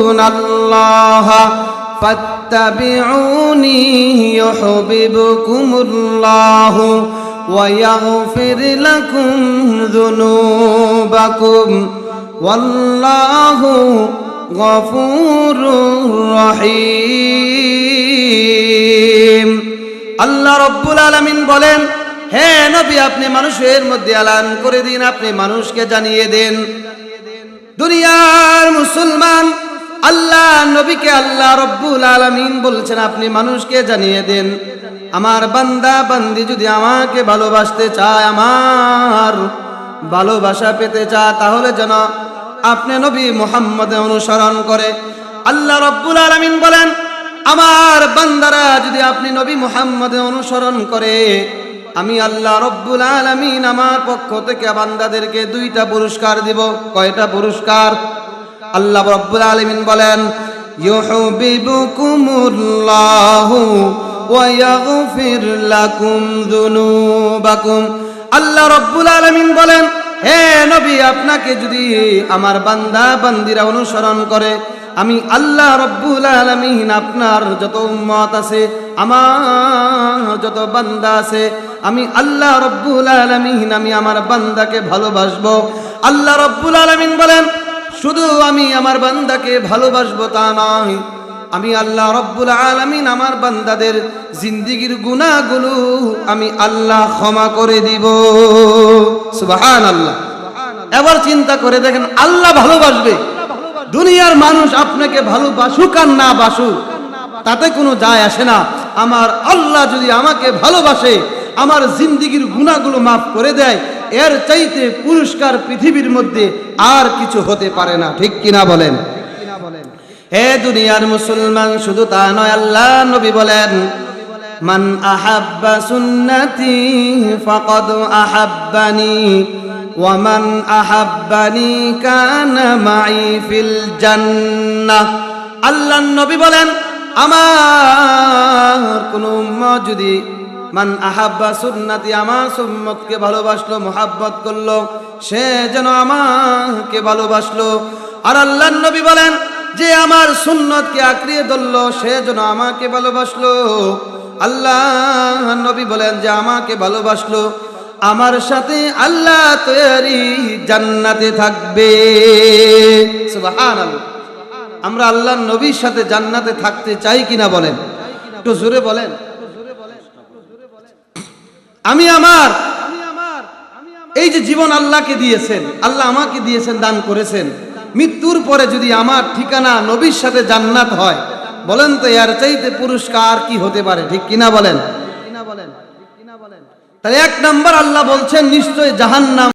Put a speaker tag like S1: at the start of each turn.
S1: তুহিব্বুনাল্লাহ ফাত্তাবিউনি ইউহিব্বুকুমুল্লাহু ওয়া ইয়াগফির লাকুম যুনুবাকুম ওয়াল্লাহু গফুরুর রহিম। আল্লাহ রাব্বুল আলামিন বলেন, হে নবী, আপনি মানুষের মধ্যে এলান করে দিন, আপনি মানুষকে জানিয়ে দেন। দুনিয়ার মুসলমান আল্লাহ নবীকে আল্লাহ রাব্বুল আলামিন বলছেন, আপনি মানুষকে জানিয়ে দেন, আমার বান্দা বান্দি যদি আমাকে ভালোবাসতে চায়, আমার ভালোবাসা পেতে চায়, তাহলে যেন আপনি নবী মুহাম্মদের অনুসরণ করে। আল্লাহ রাব্বুল আলামিন বলেন, আমার বান্দারা যদি আপনি নবী মুহাম্মদের অনুসরণ করে, আমি আল্লাহ রাব্বুল আলামিন আমার পক্ষ থেকে বান্দাদেরকে 2টা পুরস্কার দিব। কয়টা পুরস্কার? আল্লাহ রাব্বুল আলামিন বলেন, ইউহিব্বুকুমুল্লাহু ওয়া ইয়াগফির লাকুম যুনুবাকুম। আল্লাহ রাব্বুল আলামিন বলেন, হে নবী, আপনাকে যদি আমার বান্দা বান্দিরা অনুসরণ করে, আমি আল্লাহ রাব্বুল আলামিন আপনার যত উম্মত আছে, আমার যত বান্দা আছে, আমি আল্লাহ রাব্বুল আলামিন আমি আমার বান্দাকে ভালোবাসবো। আল্লাহ রাব্বুল আলামিন বলেন, শুধু আমি আমার বান্দাকে ভালোবাসবো তা নয়, আমি আল্লাহ রাব্বুল আলামিন আমার বান্দাদের জিন্দেগীর গুনাহগুলো আমি আল্লাহ ক্ষমা করে দিব। সুবহানাল্লাহ। এবার চিন্তা করে দেখেন, আল্লাহ ভালোবাসবে। দুনিয়ার মানুষ আপনাকে ভালোবাসুক আর না বাসুক তাতে কোনো যায় আসে না। আমার আল্লাহ যদি আমাকে ভালোবাসে, আমার জিন্দেগীর গুনাহগুলো মাফ করে দেয়, এর চাইতে পুরস্কার পৃথিবীর মধ্যে আর কিছু হতে পারে না। ঠিক কিনা বলেন? হে দুনিয়ার মুসলমান, শুধু তা নয়, আল্লাহ নবী বলেন, মান আহাব্বা সুন্নতি ফাকাদ আহাব্বানি ওয়া মান আহাব্বানি কানা মাই ফিল জান্নাহ। আল্লাহ নবী বলেন, আমার কোন উম্মত যদি মান আহাব্বা সুন্নতি, আমার সুন্নতকে ভালোবাসলো, মুহাব্বত করলো, সে যেন আমাকে ভালোবাসলো। আর আল্লাহ নবী বলেন, যে আমার সুন্নতকে আঁকড়িয়ে ধরলো, সে যেন আমাকে ভালোবাসলো। আল্লাহ নবী বলেন, যে আমাকে ভালোবাসলো, আমার সাথে আল্লাহ তৈরি জান্নাতে থাকবে। সুবহানাল্লাহ। আমরা আল্লাহ নবীর সাথে জান্নাতে থাকতে চাই কিনা বলেন? একটু জোরে বলেন। আমি আমার এই যে জীবন আল্লাহকে দিয়েছেন, আল্লাহ আমাকে দিয়েছেন, দান করেছেন, মৃত্যুর পরে যদি আমার ঠিকানা নবীর সাথে জান্নাত হয়, বলেন তো এর চাইতে পুরস্কার কি হতে পারে? ঠিক কিনা বলেন? তাহলে 1 নাম্বার আল্লাহ বলছেন, নিশ্চয় জাহান্নাম